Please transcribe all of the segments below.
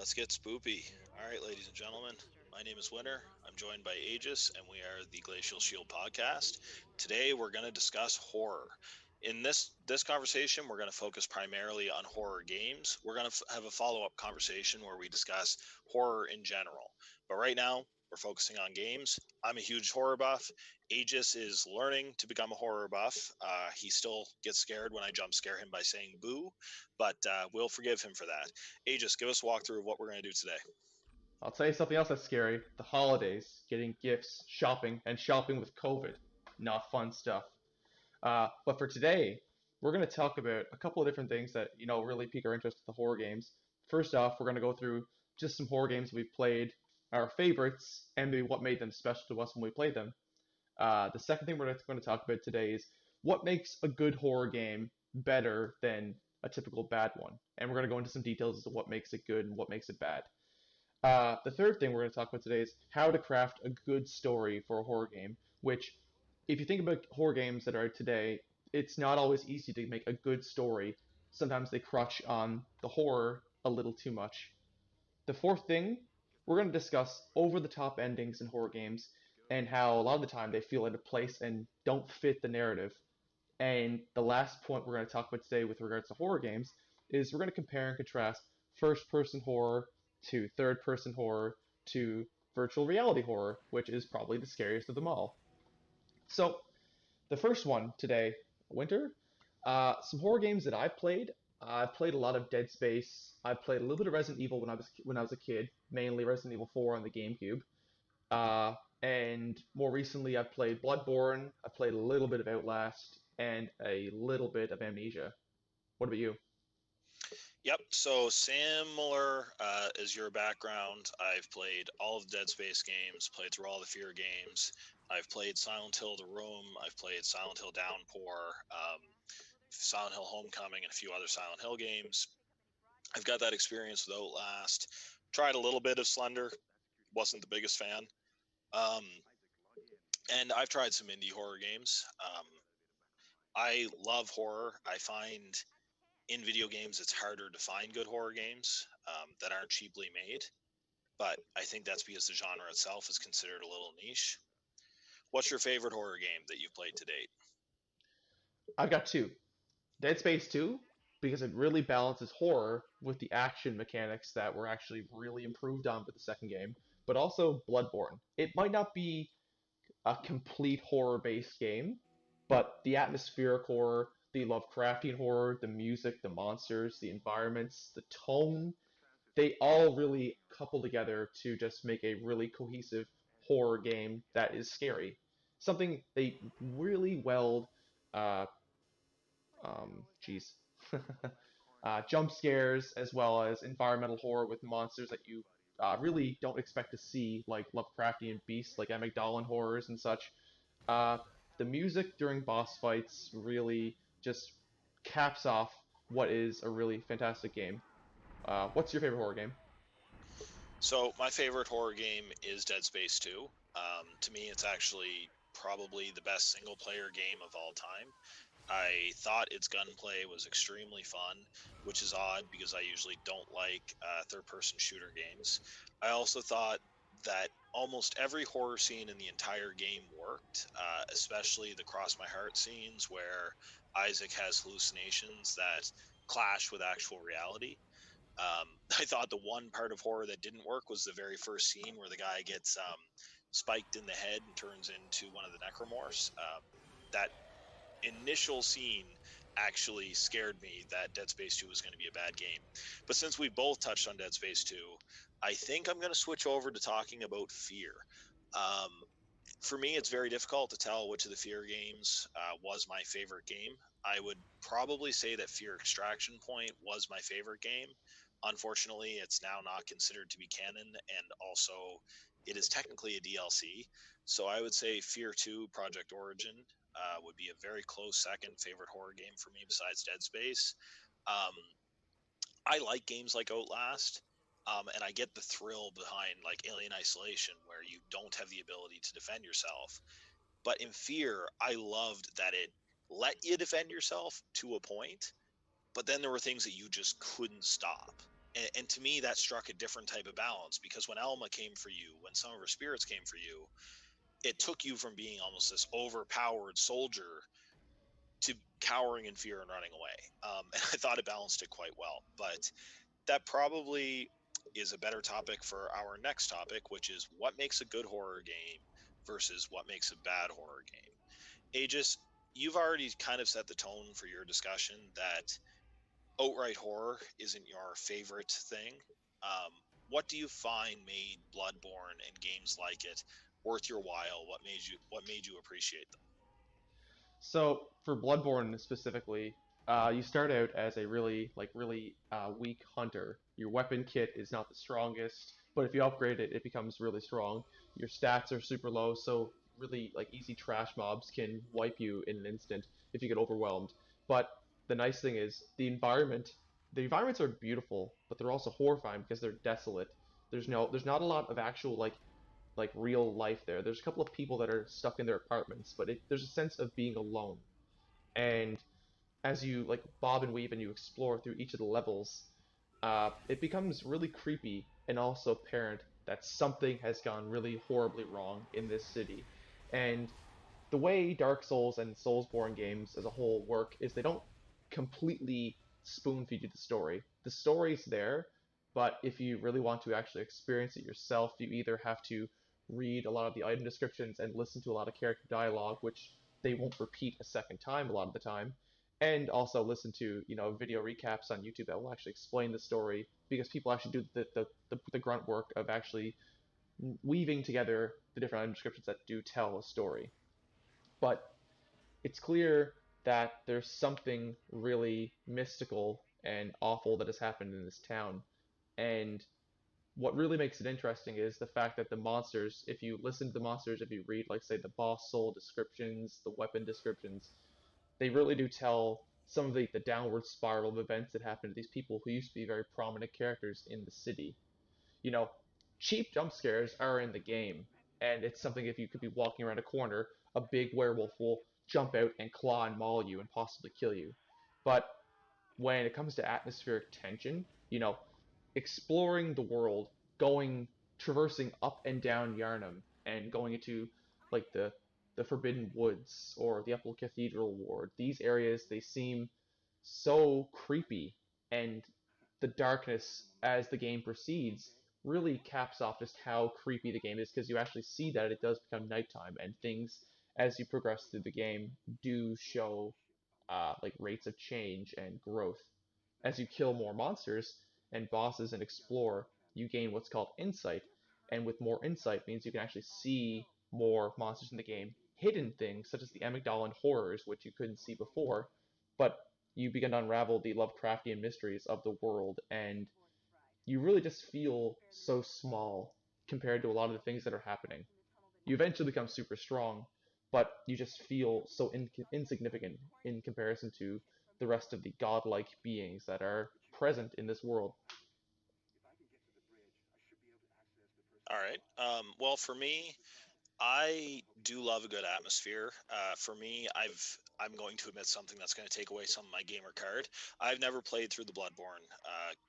Let's get spoopy. All right, ladies and gentlemen, my name is Winter. I'm joined by Aegis, and we are the Glacial Shield podcast. Today, we're going to discuss horror. In this conversation, we're going to focus primarily on horror games. We're going to have a follow up conversation where we discuss horror in general. But right now, we're focusing on games. I'm a huge horror buff. Aegis is learning to become a horror buff. He still gets scared when I jump scare him by saying boo, but we'll forgive him for that. Aegis, give us a walkthrough of what we're going to do today. I'll tell you something else that's scary. The holidays, getting gifts, shopping, and shopping with COVID. Not fun stuff. But for today, we're going to talk about a couple of different things that, really pique our interest with the horror games. First off, we're going to go through just some horror games we've played, our favorites, and maybe what made them special to us when we played them. The second thing we're going to talk about today is what makes a good horror game better than a typical bad one. And we're going to go into some details as to what makes it good and what makes it bad. The third thing we're going to talk about today is how to craft a good story for a horror game, which, if you think about horror games that are today, it's not always easy to make a good story. Sometimes they crutch on the horror a little too much. The fourth thing, we're going to discuss over the top endings in horror games and how a lot of the time they feel out of place and don't fit the narrative. And the last point we're going to talk about today with regards to horror games is we're going to compare and contrast first person horror to third person horror to virtual reality horror, which is probably the scariest of them all. So, the first one today, Winter, some horror games that I've played. I've played a lot of Dead Space. I played a little bit of Resident Evil when I was a kid, mainly Resident Evil 4 on the GameCube. And more recently, I've played Bloodborne. I've played a little bit of Outlast and a little bit of Amnesia. What about you? Yep, so similar as your background, I've played all of the Dead Space games, played through all the Fear games. I've played Silent Hill The Room, I've played Silent Hill Downpour, Silent Hill Homecoming, and a few other Silent Hill games. I've got that experience with Outlast. Tried a little bit of Slender, wasn't the biggest fan. Um, and I've tried some indie horror games. I love horror. I find in video games it's harder to find good horror games that aren't cheaply made, but I think that's because the genre itself is considered a little niche. What's your favorite horror game that you've played to date? I've got two. Dead Space 2, because it really balances horror with the action mechanics that were actually really improved on with the second game, but also Bloodborne. It might not be a complete horror based game, but the atmospheric horror, the Lovecraftian horror, the music, the monsters, the environments, the tone, they all really couple together to just make a really cohesive horror game that is scary. Something they really weld, uh, geez, jump scares as well as environmental horror with monsters that you really don't expect to see, like Lovecraftian beasts, like amygdalin horrors and such. Uh, the music during boss fights really just caps off what is a really fantastic game. What's your favorite horror game? So my favorite horror game is Dead Space 2. To me, it's actually probably the best single player game of all time. I thought its gunplay was extremely fun, which is odd because I usually don't like third person shooter games. I also thought that almost every horror scene in the entire game worked, especially the cross my heart scenes where Isaac has hallucinations that clash with actual reality. I thought the one part of horror that didn't work was the very first scene where the guy gets spiked in the head and turns into one of the necromorphs. That initial scene actually scared me that Dead Space 2 was going to be a bad game. But since we both touched on Dead Space 2, I think I'm going to switch over to talking about Fear. Um, for me, it's very difficult to tell which of the Fear games was my favorite game. I would probably say that Fear Extraction Point was my favorite game. Unfortunately, it's now not considered to be canon, and also it is technically a DLC. So I would say Fear 2 Project Origin would be a very close second favorite horror game for me besides Dead Space. Um, I like games like Outlast, and I get the thrill behind like Alien Isolation, where you don't have the ability to defend yourself. But in Fear, I loved that it let you defend yourself to a point, but then there were things that you just couldn't stop. And to me, that struck a different type of balance because when Alma came for you, when some of her spirits came for you, it took you from being almost this overpowered soldier to cowering in fear and running away. And I thought it balanced it quite well. But that probably is a better topic for our next topic, which is what makes a good horror game versus what makes a bad horror game. Aegis, you've already kind of set the tone for your discussion that outright horror isn't your favorite thing. Um, what do you find made Bloodborne and games like it worth your while? What made you appreciate them? So for Bloodborne specifically, you start out as a really weak hunter. Your weapon kit is not the strongest, but if you upgrade it, it becomes really strong. Your stats are super low, so really like easy trash mobs can wipe you in an instant if you get overwhelmed. But the nice thing is the environments are beautiful, but they're also horrifying because they're desolate. There's not a lot of actual like real life there. There's a couple of people that are stuck in their apartments, but there's a sense of being alone. And as you like bob and weave and you explore through each of the levels, it becomes really creepy and also apparent that something has gone really horribly wrong in this city. And the way Dark Souls and Soulsborne games as a whole work is they don't completely spoon feed you the story. The story's there, but if you really want to actually experience it yourself, you either have to read a lot of the item descriptions and listen to a lot of character dialogue, which they won't repeat a second time a lot of the time, and also listen to video recaps on YouTube that will actually explain the story because people actually do the grunt work of actually weaving together the different item descriptions that do tell a story. But it's clear that there's something really mystical and awful that has happened in this town. And what really makes it interesting is the fact that the monsters, if you listen to the monsters, if you read, like, say, the boss soul descriptions, the weapon descriptions, they really do tell some of the downward spiral of events that happen to these people who used to be very prominent characters in the city. you know, Cheap jump scares are in the game, and it's something if you could be walking around a corner, a big werewolf will jump out and claw and maul you and possibly kill you. But when it comes to atmospheric tension, exploring the world, going traversing up and down Yarnum and going into like the Forbidden Woods or the Upper Cathedral Ward. These areas they seem so creepy, and the darkness as the game proceeds really caps off just how creepy the game is because you actually see that it does become nighttime and things as you progress through the game do show like rates of change and growth. As you kill more monsters and bosses and explore, you gain what's called insight, and with more insight means you can actually see more monsters in the game, hidden things such as the Amygdalan horrors, which you couldn't see before, but you begin to unravel the Lovecraftian mysteries of the world, and you really just feel so small compared to a lot of the things that are happening. You eventually become super strong, but you just feel so insignificant in comparison to the rest of the godlike beings that are present in this world. All right. Well, for me, I do love a good atmosphere. For me, I'm going to admit something that's going to take away some of my gamer card. I've never played through the Bloodborne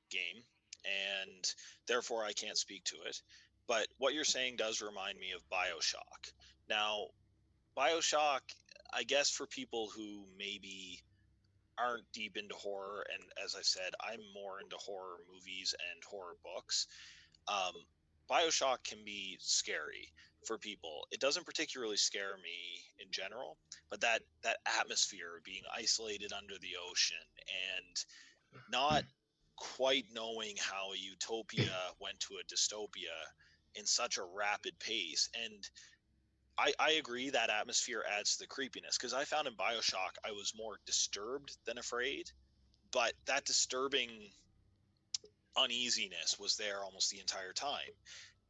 game, and therefore I can't speak to it. But what you're saying does remind me of Bioshock. Now, Bioshock, I guess for people who maybe aren't deep into horror, and as I said, I'm more into horror movies and horror books. um, Bioshock can be scary for people. It doesn't particularly scare me in general, but that atmosphere of being isolated under the ocean and not quite knowing how a utopia went to a dystopia in such a rapid pace. And I agree that atmosphere adds to the creepiness because I found in Bioshock I was more disturbed than afraid, but that disturbing uneasiness was there almost the entire time.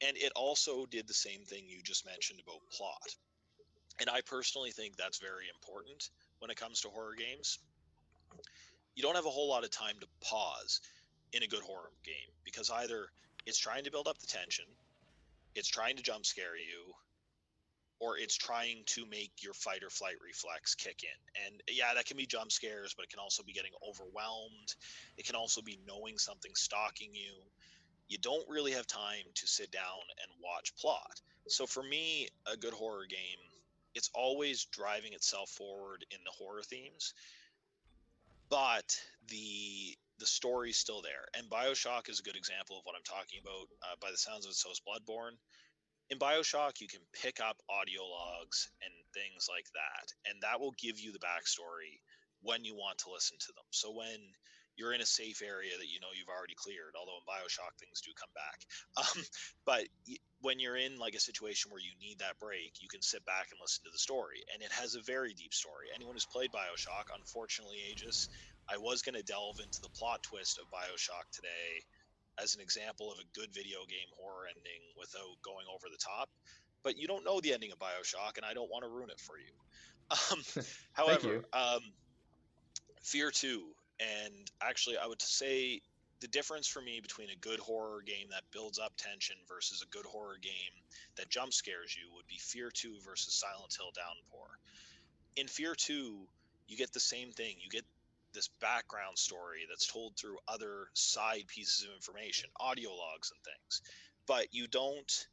And it also did the same thing you just mentioned about plot. And I personally think that's very important when it comes to horror games. You don't have a whole lot of time to pause in a good horror game because either it's trying to build up the tension, it's trying to jump scare you, or it's trying to make your fight or flight reflex kick in. And yeah, that can be jump scares, but it can also be getting overwhelmed. It can also be knowing something's stalking you. You don't really have time to sit down and watch plot. So for me, a good horror game, it's always driving itself forward in the horror themes, but the story's still there. And BioShock is a good example of what I'm talking about. By the sounds of it, so is Bloodborne. In BioShock, you can pick up audio logs and things like that, and that will give you the backstory when you want to listen to them. So when you're in a safe area that you know you've already cleared, although in BioShock things do come back, but when you're in like a situation where you need that break, you can sit back and listen to the story, and it has a very deep story. Anyone who's played BioShock, unfortunately, Aegis, I was going to delve into the plot twist of BioShock today as an example of a good video game horror ending without going over the top. But you don't know the ending of Bioshock, and I don't want to ruin it for you. Um, Thank you. however, Fear 2, and actually, I would say the difference for me between a good horror game that builds up tension versus a good horror game that jump scares you would be Fear 2 versus Silent Hill Downpour. In Fear 2, you get the same thing. You get this background story that's told through other side pieces of information, audio logs and things. But you don't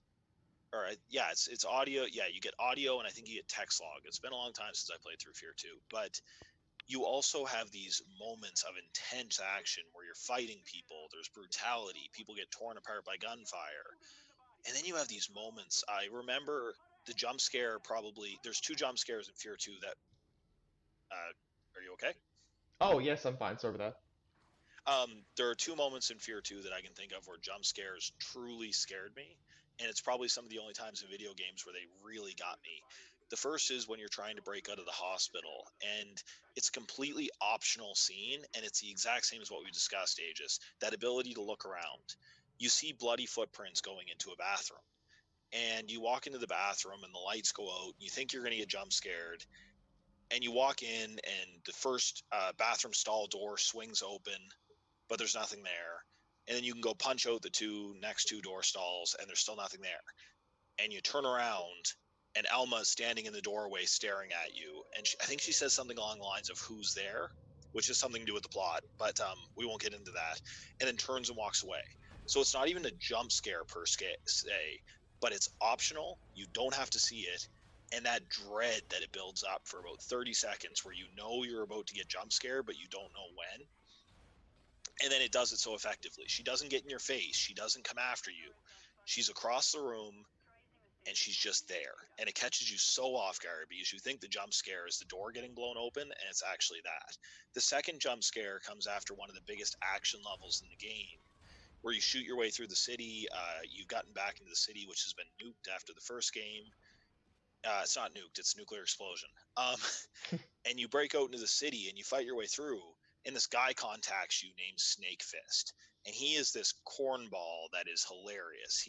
or yeah, it's audio. Yeah, you get audio and I think you get text log. It's been a long time since I played through Fear 2, but you also have these moments of intense action where you're fighting people, there's brutality, people get torn apart by gunfire. And then you have these moments. I remember the jump scare probably there's two jump scares in Fear 2 that are you okay? Oh, yes, I'm fine. Sorry about There are two moments in Fear 2 that I can think of where jump scares truly scared me, and it's probably some of the only times in video games where they really got me. The first is when you're trying to break out of the hospital, and it's a completely optional scene, and it's the exact same as what we discussed, Aegis. That ability to look around. You see bloody footprints going into a bathroom, and you walk into the bathroom, and the lights go out, and you think you're going to get jump scared, and you walk in, and the first bathroom stall door swings open, but there's nothing there. And then you can go punch out the two door stalls, and there's still nothing there. And you turn around, and Alma is standing in the doorway staring at you. And I think she says something along the lines of "Who's there," which has something to do with the plot, but we won't get into that. And then turns and walks away. So it's not even a jump scare per se, but it's optional. You don't have to see it. And that dread that it builds up for about 30 seconds, where you know you're about to get jump scared, but you don't know when, and then it does it so effectively. She doesn't get in your face. She doesn't come after you. She's across the room and she's just there. And it catches you so off guard because you think the jump scare is the door getting blown open, and it's actually that. The second jump scare comes after one of the biggest action levels in the game, where you shoot your way through the city. You've gotten back into the city, which has been nuked after the first game. It's not nuked, it's nuclear explosion. Um, that. and you break out into the city and you fight your way through, and this guy contacts you named Snake Fist, and he is this cornball that is hilarious.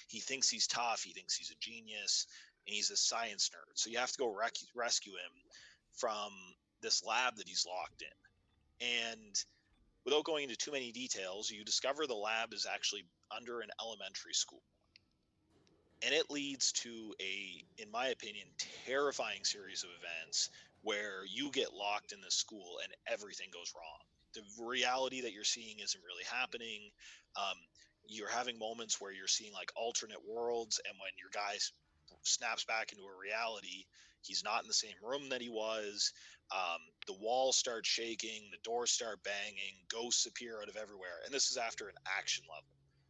He thinks he's tough, he thinks he's a genius, and he's a science nerd. So you have to go rescue him from this lab that he's locked in. And without going into too many details, you discover the lab is actually under an elementary school, and it leads to a, in my opinion, terrifying series of events where you get locked in this school and everything goes wrong. The reality that you're seeing isn't really happening. um, you're having moments where you're seeing like alternate worlds, and when your guy snaps back into a reality, he's not in the same room that he was. The walls start shaking, the doors start banging, ghosts appear out of everywhere, and this is after an action level.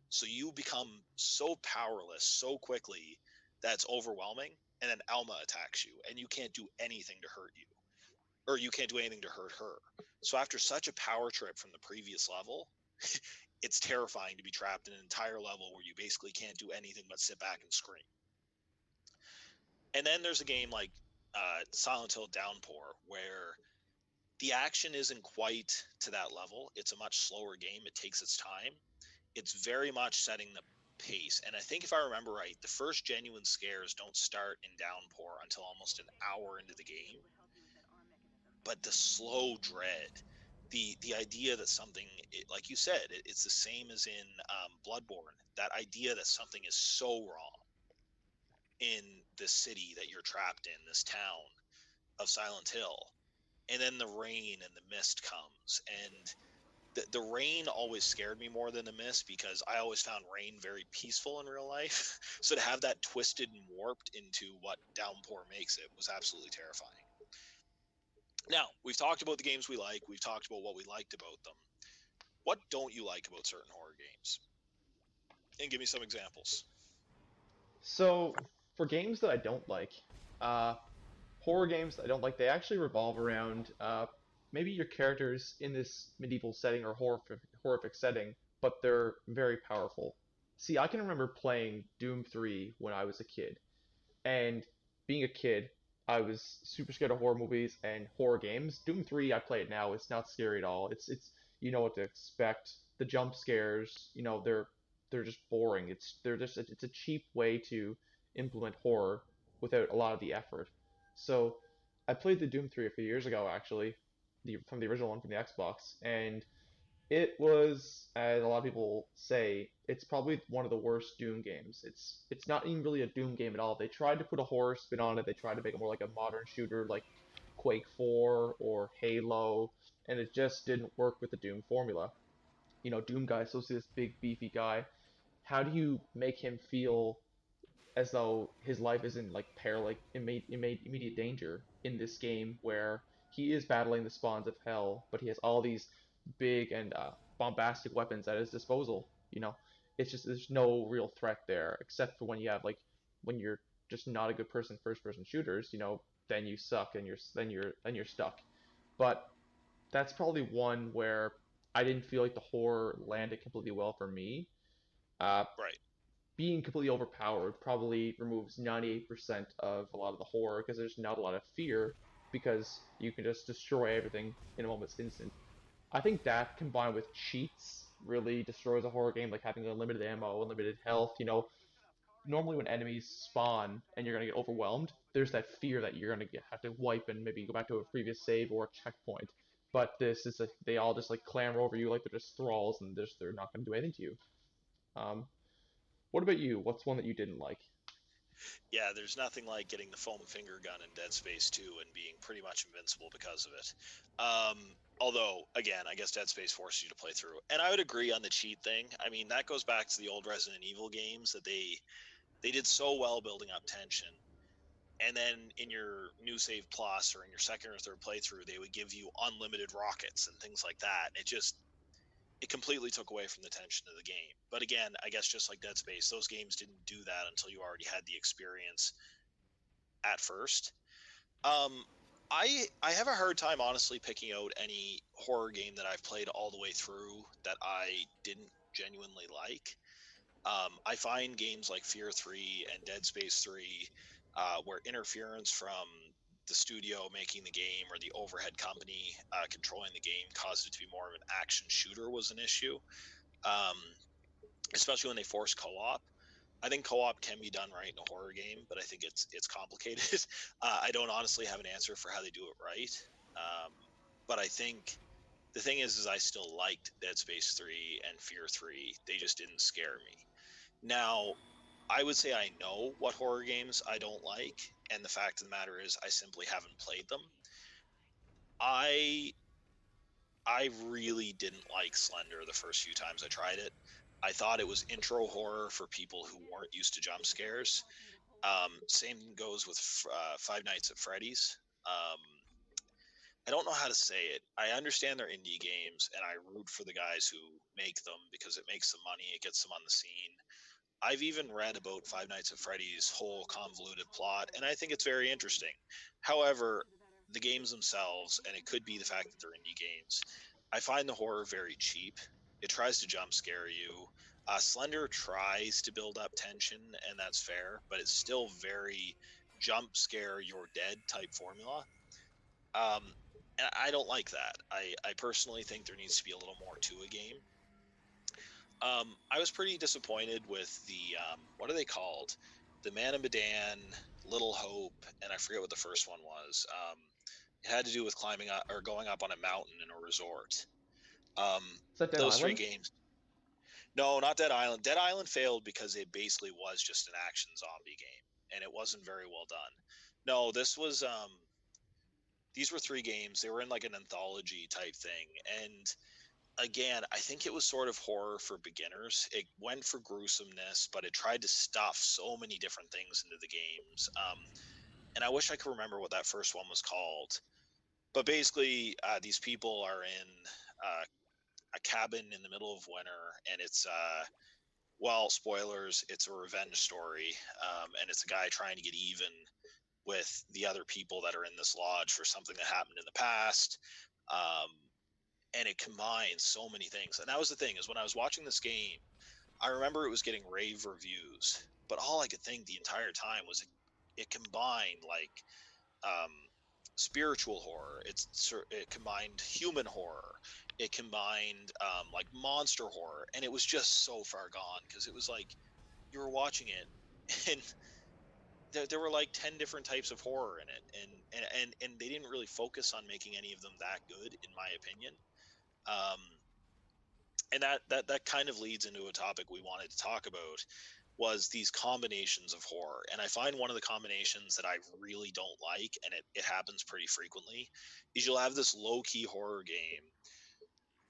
So you become so powerless so quickly that's overwhelming. And then Alma attacks you, and you can't do anything to hurt you, or you can't do anything to hurt her. So after such a power trip from the previous level, it's terrifying to be trapped in an entire level where you basically can't do anything but sit back and scream. And then there's a game like Silent Hill Downpour, where the action isn't quite to that level. It's a much slower game. It takes its time. It's very much setting the pace. And I think if I remember right, the first genuine scares don't start in Downpour until almost an hour into the game. But the slow dread, the idea that something, like you said, it's the same as in Bloodborne. That idea that something is so wrong, in the city that you're trapped in, this town of Silent Hill. And then the rain and the mist comes, and the rain always scared me more than the mist because I always found rain very peaceful in real life. So to have that twisted and warped into what downpour makes it was absolutely terrifying. Now, we've talked about the games we like, we've talked about what we liked about them. What don't you like about certain horror games? And give me some examples. So for games that I don't like, uh, horror games that I don't like, they actually revolve around maybe your characters in this medieval setting or horrific setting, but they're very powerful. See, I can remember playing Doom 3 when I was a kid, and being a kid, I was super scared of horror movies and horror games. Doom 3, I play it now. It's not scary at all. It's you know what to expect. The jump scares, they're just boring. It's a cheap way to implement horror without a lot of the effort. So I played the Doom 3 a few years ago actually, from the original one from the Xbox, and it was, as a lot of people say, it's probably one of the worst Doom games. It's not even really a Doom game at all. They tried to put a horror spin on it. They tried to make it more like a modern shooter, like Quake 4 or Halo, and it just didn't work with the Doom formula. Doom guy is supposed to be this big beefy guy. How do you make him feel as though his life is in like like immediate danger in this game where he is battling the spawns of hell, but he has all these big and bombastic weapons at his disposal. It's just there's no real threat there except for when you have like when you're just not a good person first person shooters. Then you suck and you're stuck. But that's probably one where I didn't feel like the horror landed completely well for me. Uh, Right. Being completely overpowered probably removes 98% of a lot of the horror because there's not a lot of fear because you can just destroy everything in a moment's instant. I think that combined with cheats really destroys a horror game, like having unlimited ammo, unlimited health. Normally when enemies spawn and you're gonna get overwhelmed, there's that fear that you're gonna have to wipe and maybe go back to a previous save or a checkpoint. But this is they all just like clamber over you like they're just thralls and they're not gonna do anything to you. Um, what about you? What's one that you didn't like? Yeah, there's nothing like getting the foam finger gun in Dead Space 2 and being pretty much invincible because of it. Although, again, I guess Dead Space forces you to play through. And I would agree on the cheat thing. I mean, that goes back to the old Resident Evil games that they did so well building up tension. And then in your new save plus or in your second or third playthrough, they would give you unlimited rockets and things like that. It completely took away from the tension of the game. But again, I guess just like Dead Space, those games didn't do that until you already had the experience at first. Um, I have a hard time honestly picking out any horror game that I've played all the way through that I didn't genuinely like. I find games like Fear 3 and Dead Space 3, where interference from the studio making the game or the overhead company controlling the game caused it to be more of an action shooter was an issue, um, especially when they force co-op. I think co-op can be done right in a horror game, but I think it's complicated. I don't honestly have an answer for how they do it right, um, but I think the thing is I still liked Dead Space 3 and Fear 3. They just didn't scare me. Now, I would say I know what horror games I don't like, and the fact of the matter is I simply haven't played them. I I really didn't like Slender the first few times I tried it. I thought it was intro horror for people who weren't used to jump scares. Same goes with Five Nights at Freddy's. Um, I don't know how to say it. I understand they're indie games, and I root for the guys who make them because it makes them money, it gets them on the scene. I've even read about Five Nights at Freddy's whole convoluted plot, and I think it's very interesting. However, the games themselves, and it could be the fact that they're indie games, I find the horror very cheap. It tries to jump scare you. Slender tries to build up tension, and that's fair, but it's still very jump scare, you're dead type formula. Um, and I don't like that. I personally think there needs to be a little more to a game. I was pretty disappointed with the what are they called? The Man and Medan, Little Hope, and I forget what the first one was. It had to do with climbing up or going up on a mountain in a resort. Is that Dead Those three Island? games. No, not Dead Island. Dead Island failed because it basically was just an action zombie game, and it wasn't very well done. No, this was these were three games. They were in like an anthology type thing, and again, I think it was sort of horror for beginners. It went for gruesomeness, but it tried to stuff so many different things into the games. And I wish I could remember what that first one was called. But basically, these people are in uh, a cabin in the middle of winter, and it's well, spoilers. It's a revenge story, and it's a guy trying to get even with the other people that are in this lodge for something that happened in the past. Um, and it combines so many things. And that was the thing, is when I was watching this game, I remember it was getting rave reviews, but all I could think the entire time was it combined like um, spiritual horror. It combined human horror. It combined like monster horror, and it was just so far gone because it was like you were watching it, and there were like 10 different types of horror in it, and they didn't really focus on making any of them that good, in my opinion. Um, and that kind of leads into a topic we wanted to talk about, was these combinations of horror. And I find one of the combinations that I really don't like, and it happens pretty frequently, is you'll have this low-key horror game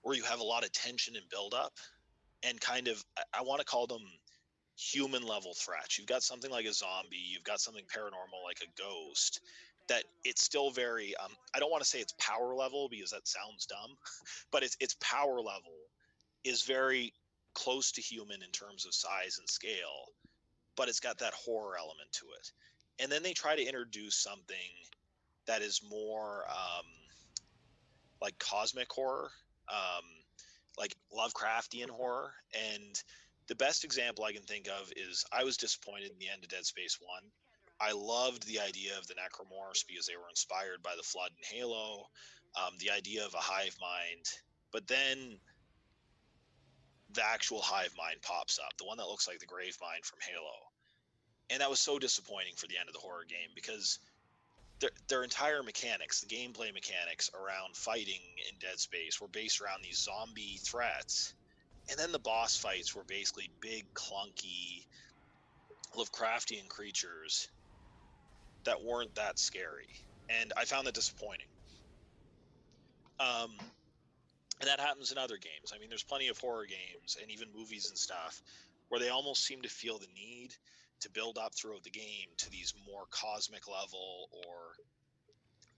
where you have a lot of tension and build up, and kind of, I want to call them human level threats. You've got something like a zombie, you've got something paranormal like a ghost, that it's still very I don't want to say it's power level because that sounds dumb, but its power level is very close to human in terms of size and scale, but it's got that horror element to it. And then they try to introduce something that is more like cosmic horror, um, like Lovecraftian horror. And the best example I can think of is, I was disappointed in the end of Dead Space 1. I loved the idea of the Necromorphs because they were inspired by the Flood and Halo, the idea of a hive mind. But then the actual hive mind pops up, the one that looks like the grave mind from Halo. And that was so disappointing for the end of the horror game, because their entire mechanics, the gameplay mechanics around fighting in Dead Space, were based around these zombie threats. And then the boss fights were basically big, clunky, Lovecraftian creatures that weren't that scary. And I found that disappointing. Um, and that happens in other games. I mean, there's plenty of horror games and even movies and stuff where they almost seem to feel the need to build up throughout the game to these more cosmic level or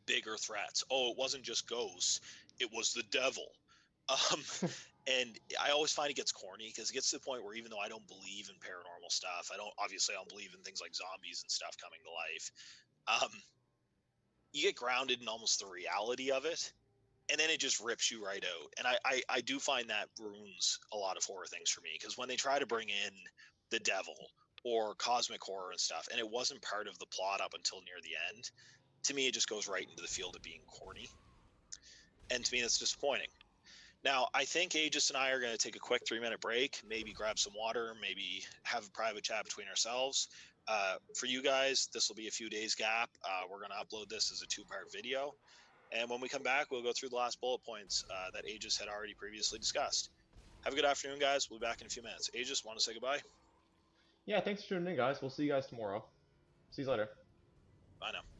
bigger threats. Oh, it wasn't just ghosts, it was the devil. Um, and I always find it gets corny because it gets to the point where, even though I don't believe in paranormal stuff, I don't believe in things like zombies and stuff coming to life. Um, you get grounded in almost the reality of it, and then it just rips you right out. And I do find that ruins a lot of horror things for me, because when they try to bring in the devil or cosmic horror and stuff, and it wasn't part of the plot up until near the end, to me it just goes right into the field of being corny, and to me that's disappointing. Now, I think Aegis and I are going to take a quick 3 minute break, maybe grab some water, maybe have a private chat between ourselves. For you guys, this will be a few days gap. We're going to upload this as a 2 part video. And when we come back, we'll go through the last bullet points that Aegis had already previously discussed. Have a good afternoon, guys. We'll be back in a few minutes. Aegis, want to say goodbye? Yeah, thanks for tuning in, guys. We'll see you guys tomorrow. See you later. Bye now.